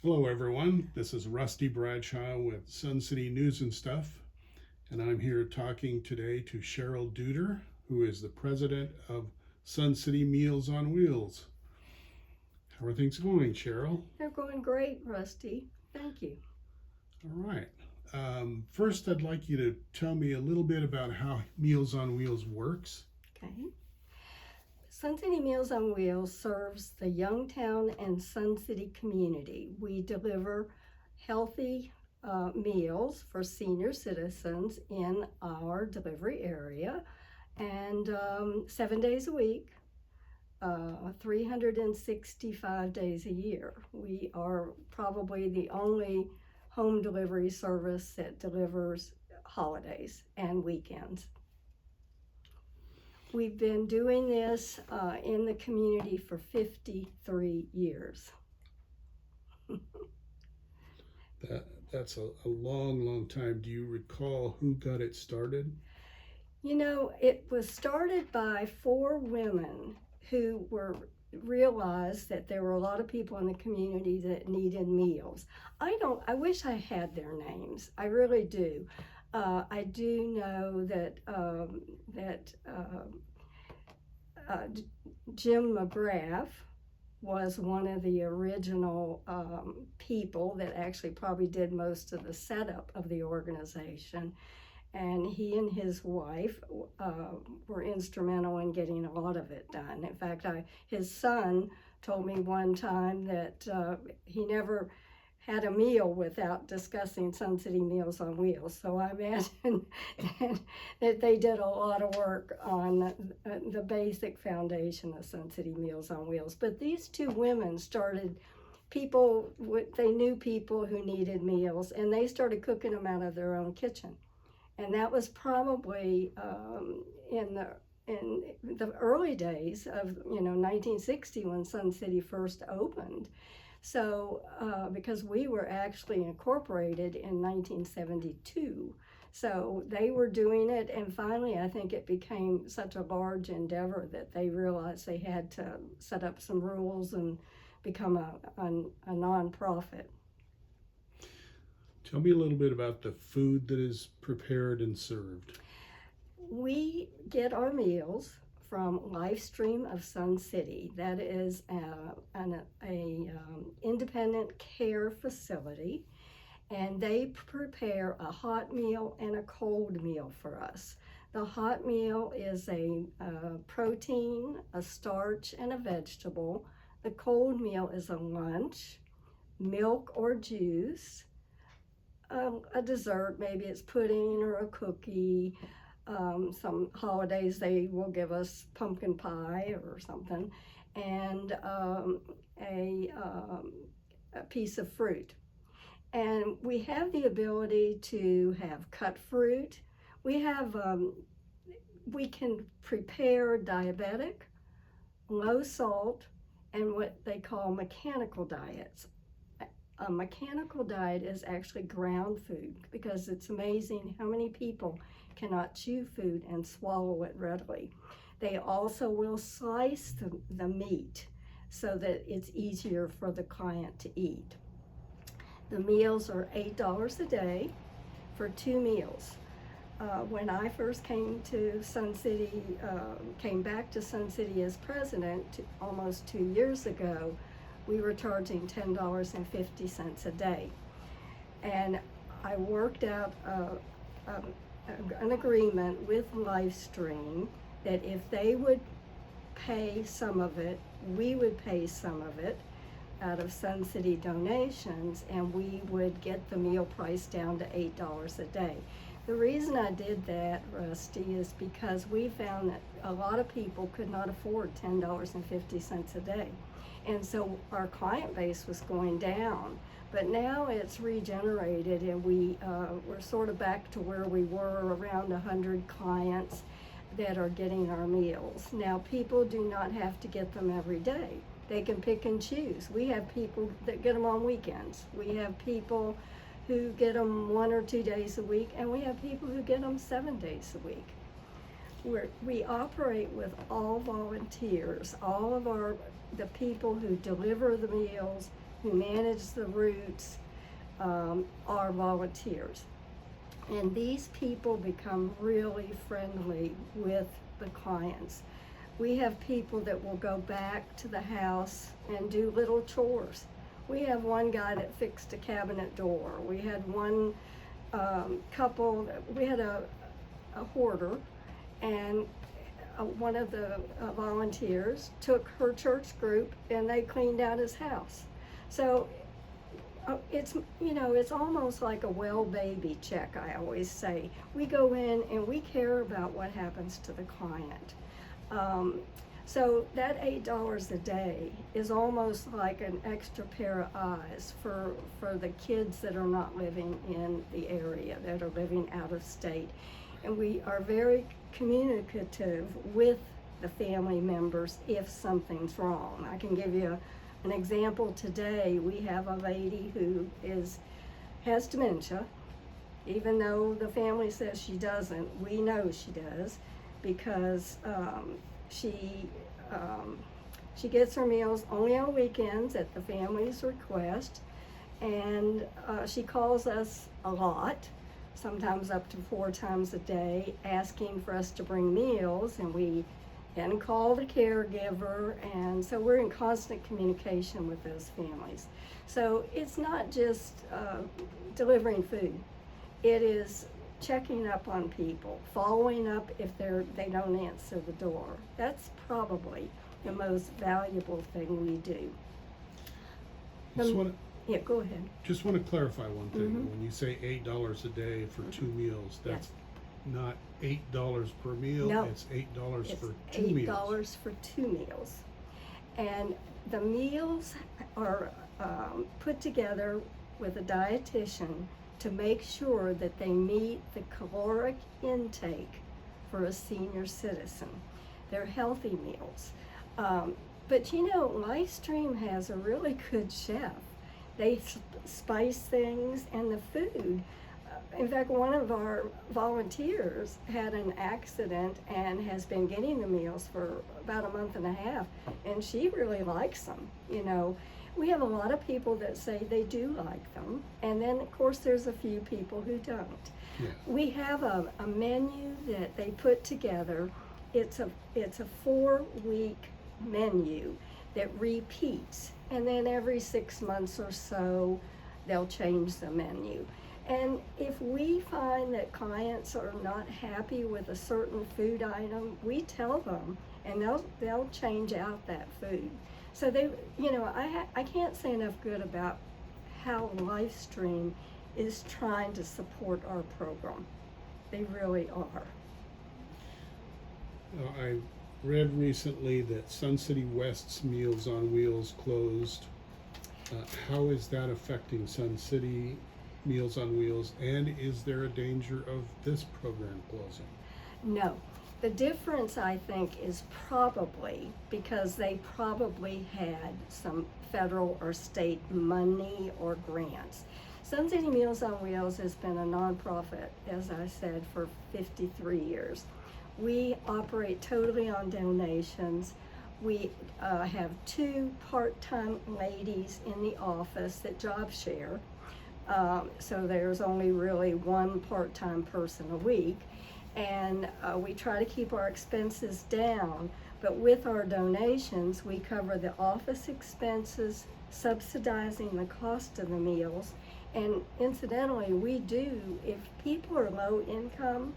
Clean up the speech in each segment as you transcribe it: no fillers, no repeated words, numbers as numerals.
Hello, everyone. This is Rusty Bradshaw with Sun City News and Stuff, and I'm here talking today to Cheryl Duder, who is the president of Sun City Meals on Wheels. How are things going, Cheryl? They're going great, Rusty. Thank you. All right. First, I'd like you to tell me a little bit about how Meals on Wheels works. Okay. Sun City Meals on Wheels serves the Youngtown and Sun City community. We deliver healthy meals for senior citizens in our delivery area, and 7 days a week, 365 days a year. We are probably the only home delivery service that delivers holidays and weekends. We've been doing this in the community for 53 years. That's a long, long time. Do you recall who got it started? You know, it was started by 4 women who realized that there were a lot of people in the community that needed meals. I wish I had their names. I really do. I do know that Jim McGrath was one of the original people that actually probably did most of the setup of the organization. And he and his wife were instrumental in getting a lot of it done. In fact, his son told me one time that he never had a meal without discussing Sun City Meals on Wheels. So I imagine that they did a lot of work on the basic foundation of Sun City Meals on Wheels. But these 2 women started they knew people who needed meals, and they started cooking them out of their own kitchen. And that was probably in the early days of 1960 when Sun City first opened. So because we were actually incorporated in 1972, so they were doing it, and finally I think it became such a large endeavor that they realized they had to set up some rules and become a nonprofit. Tell me a little bit about the food that is prepared and served. We get our meals from Lifestream of Sun City. That is an independent care facility, and they prepare a hot meal and a cold meal for us. The hot meal is a protein, a starch, and a vegetable. The cold meal is a lunch, milk or juice, a dessert, maybe it's pudding or a cookie. Some holidays they will give us pumpkin pie or something, and a piece of fruit. And we have the ability to have cut fruit. We can prepare diabetic, low salt, and what they call mechanical diets. A mechanical diet is actually ground food, because it's amazing how many people cannot chew food and swallow it readily. They also will slice the meat so that it's easier for the client to eat. The meals are $8 a day for 2 meals. When I first came back to Sun City as president almost 2 years ago, we were charging $10.50 a day. And I worked out an agreement with Lifestream that if they would pay some of it, we would pay some of it out of Sun City donations, and we would get the meal price down to $8 a day. The reason I did that, Rusty, is because we found that a lot of people could not afford $10.50 a day. And so our client base was going down. But now it's regenerated, and we're sort of back to where we were, around 100 clients that are getting our meals. Now, people do not have to get them every day. They can pick and choose. We have people that get them on weekends. We have people who get them 1 or 2 days a week, and we have people who get them 7 days a week. We operate with all volunteers. All of the people who deliver the meals who manage the routes, are volunteers. And these people become really friendly with the clients. We have people that will go back to the house and do little chores. We have one guy that fixed a cabinet door. We had one couple, we had a hoarder, and one of the volunteers took her church group and they cleaned out his house. So it's, you know, it's almost like a well baby check, I always say. We go in and we care about what happens to the client. So that $8 a day is almost like an extra pair of eyes for the kids that are not living in the area, that are living out of state. And we are very communicative with the family members if something's wrong. I can give you an example today. We have a lady who has dementia. Even though the family says she doesn't, we know she does, because she gets her meals only on weekends at the family's request, and she calls us a lot, sometimes up to 4 times a day, asking for us to bring meals, and we then call the caregiver, and so we're in constant communication with those families. So it's not just delivering food, it is checking up on people, following up if they don't answer the door. That's probably the most valuable thing we do. Yeah, go ahead. Just want to clarify one thing. Mm-hmm. When you say $8 a day for 2 meals, that's not $8 per meal. No, it's $8 it's for 2 meals. $8 for 2 meals. And the meals are put together with a dietitian to make sure that they meet the caloric intake for a senior citizen. They're healthy meals. But you know, Livestream has a really good chef. They spice things, and the food. In fact, one of our volunteers had an accident and has been getting the meals for about a month and a half, and she really likes them. You know, we have a lot of people that say they do like them, and then of course there's a few people who don't. Yeah. We have a menu that they put together. It's a 4-week menu that repeats, and then every 6 months or so they'll change the menu. And if we find that clients are not happy with a certain food item, we tell them, and they'll change out that food. So they, you know, I can't say enough good about how Livestream is trying to support our program. They really are. I read recently that Sun City West's Meals on Wheels closed. How is that affecting Sun City Meals on Wheels, and is there a danger of this program closing? No. The difference, I think, is probably because they probably had some federal or state money or grants. Sun City Meals on Wheels has been a nonprofit, as I said, for 53 years. We operate totally on donations. We have 2 part-time ladies in the office that job share. So there's only really 1 part-time person a week. And we try to keep our expenses down, but with our donations, we cover the office expenses, subsidizing the cost of the meals. And incidentally, we do, if people are low income,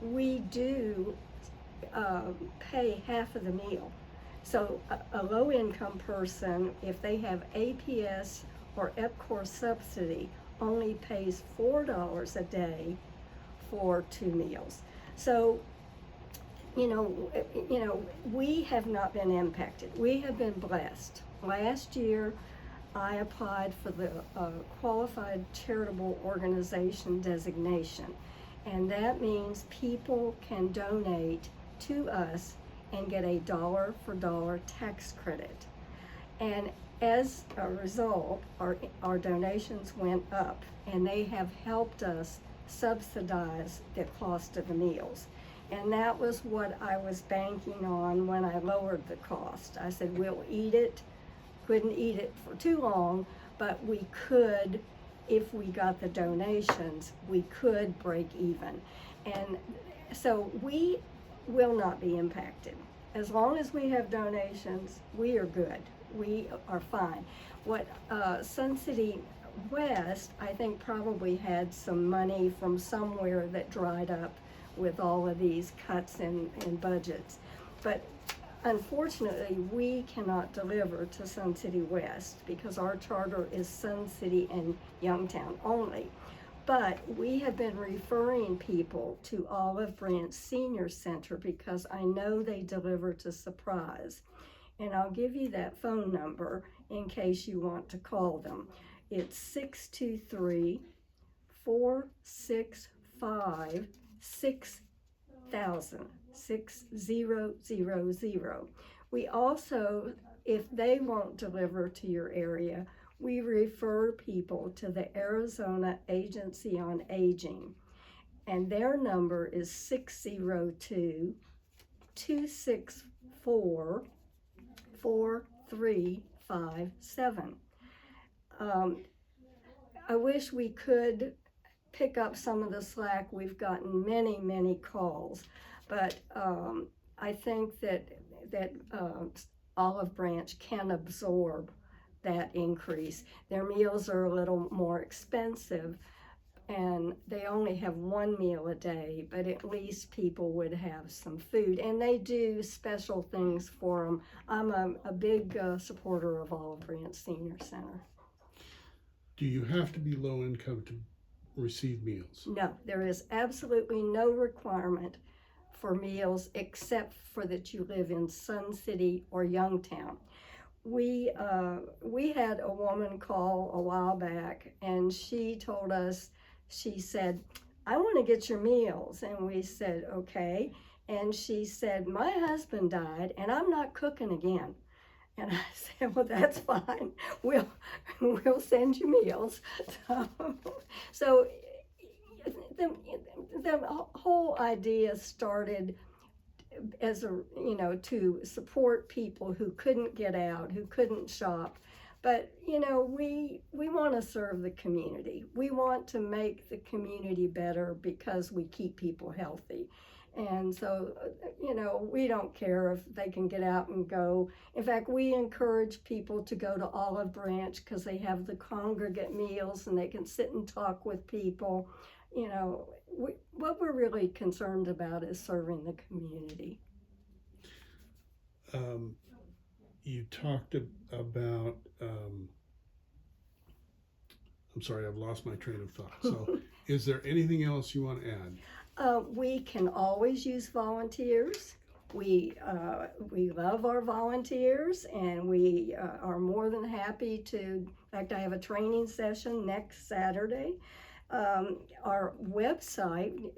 we do pay half of the meal. So a low income person, if they have APS or EPCOR subsidy, only pays $4 a day for 2 meals. So, you know, we have not been impacted. We have been blessed. Last year, I applied for the Qualified Charitable Organization designation, and that means people can donate to us and get a dollar-for-dollar tax credit. And as a result, our donations went up, and they have helped us subsidize the cost of the meals. And that was what I was banking on when I lowered the cost. I said, we'll eat it couldn't eat it for too long, but we could, if we got the donations, we could break even. And so we will not be impacted. As long as we have donations, we are good. We are fine. What Sun City West, I think, probably had some money from somewhere that dried up with all of these cuts in budgets. But unfortunately, we cannot deliver to Sun City West because our charter is Sun City and Youngtown only. But we have been referring people to Olive Branch Senior Center because I know they deliver to Surprise. And I'll give you that phone number in case you want to call them. It's 623-465-6000. 6000. We also, if they won't deliver to your area, we refer people to the Arizona Agency on Aging, and their number is 602-264-4357. I wish we could pick up some of the slack. We've gotten many calls, but I think that Olive Branch can absorb that increase. Their meals are a little more expensive, and they only have one meal a day, but at least people would have some food, and they do special things for them. I'm a big supporter of Olive Branch Senior Center. Do you have to be low income to receive meals? No, there is absolutely no requirement for meals except for that you live in Sun City or Youngtown. We had a woman call a while back, and she told us, she said, "I want to get your meals." And we said, "Okay." And she said, "My husband died and I'm not cooking again." And I said, "Well, that's fine. We'll send you meals." So the whole idea started as to support people who couldn't get out, who couldn't shop. But we want to serve the community. We want to make the community better because we keep people healthy. And so, we don't care if they can get out and go. In fact, we encourage people to go to Olive Branch because they have the congregate meals and they can sit and talk with people. What we're really concerned about is serving the community. You talked about, I'm sorry, I've lost my train of thought. So is there anything else you want to add? We can always use volunteers. We love our volunteers, and we are more than happy to. In fact, I have a training session next Saturday. Our website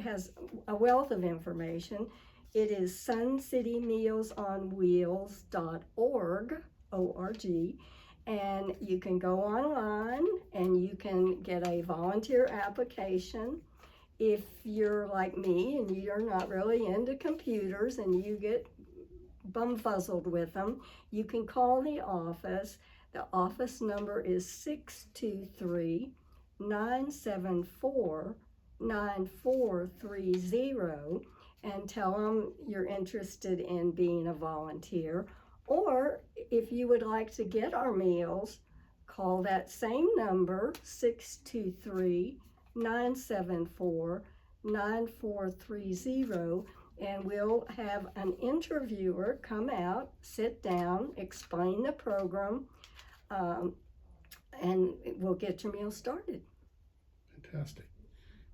has a wealth of information. It is suncitymealsonwheels.org, O-R-G, and you can go online and you can get a volunteer application. If you're like me and you're not really into computers and you get bumfuzzled with them, you can call the office. The office number is 623-974-9430, and tell them you're interested in being a volunteer. Or if you would like to get our meals, call that same number, 623-974-9430, and we'll have an interviewer come out, sit down, explain the program, and we'll get your meal started. Fantastic.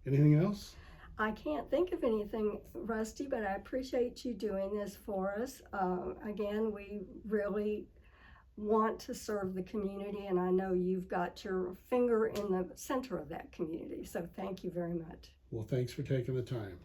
Anything else? I can't think of anything, Rusty, but I appreciate you doing this for us. Again, we really want to serve the community, and I know you've got your finger in the center of that community. So thank you very much. Well, thanks for taking the time.